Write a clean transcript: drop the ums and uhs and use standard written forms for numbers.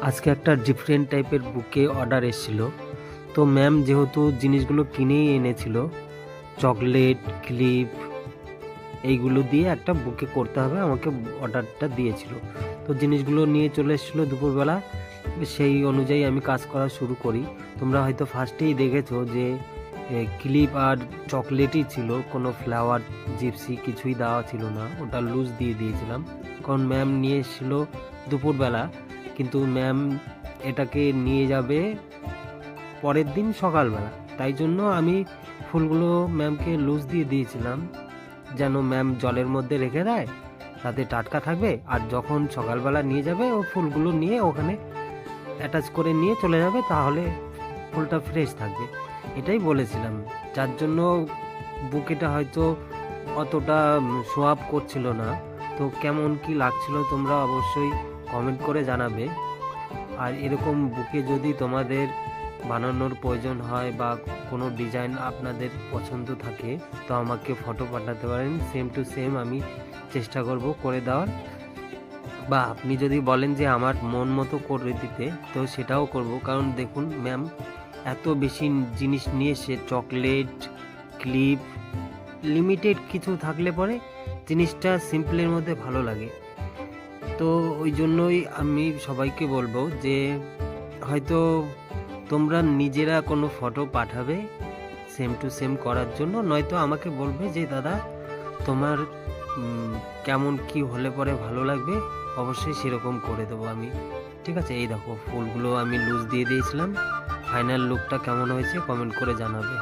আজকে একটা ডিফারেন্ট টাইপের বুকে অর্ডার এসেছিল। তো ম্যাম যেহেতু জিনিসগুলো কিনেই এনেছিল, চকলেট, ক্লিপ, এইগুলো দিয়ে একটা বুকে করতে হবে, আমাকে অর্ডারটা দিয়েছিল। তো জিনিসগুলো নিয়ে চলে এসেছিলো দুপুরবেলা, সেই অনুযায়ী আমি কাজ করা শুরু করি। তোমরা হয়তো ফার্স্টেই দেখেছো যে ক্লিপ আর চকলেটই ছিল, কোনো ফ্লাওয়ার জিপসি কিছুই দেওয়া ছিল না, ওটা লুজ দিয়ে দিয়েছিলাম। কারণ ম্যাম নিয়ে এসেছিলো দুপুরবেলা, কিন্তু ম্যাম এটাকে নিয়ে যাবে পরের দিন সকালবেলা, তাই জন্য আমি ফুলগুলো ম্যামকে লুজ দিয়ে দিয়েছিলাম, যেন ম্যাম জলের মধ্যে রেখে দেয়, তাতে টাটকা থাকবে। আর যখন সকালবেলা নিয়ে যাবে ও ফুলগুলো নিয়ে ওখানে অ্যাটাচ করে নিয়ে চলে যাবে, তাহলে ফুলটা ফ্রেশ থাকবে। এটাই বলেছিলাম, যার জন্য বুকেটা হয়তো অতটা শো আপ করছিল না। তো কেমন কি লাগছিল তোমরা অবশ্যই কমেন্ট করে জানাবে। আর এরকম বুকে যদি তোমাদের বানানোর প্রয়োজন হয় বা কোনো ডিজাইন আপনাদের পছন্দ থাকে, তো আমাকে ফটো পাঠাতে পারেন, সেম টু সেম আমি চেষ্টা করব করে দেওয়ার। বা আপনি যদি বলেন যে আমার মন মতো করে দিতে, তো সেটাও করব। কারণ দেখুন ম্যাম এত বেশি জিনিস নিয়ে এসে, চকলেট, ক্লিপ, লিমিটেড কিছু থাকলে পরে জিনিসটা সিম্পলের মধ্যে ভালো লাগে। তো ওই জন্যই আমি সবাইকে বলবো যে হয়তো তোমরা নিজেরা কোনো ফটো পাঠাবে সেম টু সেম করার জন্য, নয়তো আমাকে বলবে যে দাদা তোমার কেমন কি হলে পরে ভালো লাগবে, অবশ্যই সেরকম করে দেবো আমি। ঠিক আছে, এই দেখো ফুলগুলো আমি লুজ দিয়ে দিয়েছিলাম, ফাইনাল লুকটা কেমন হয়েছে কমেন্ট করে জানাবে।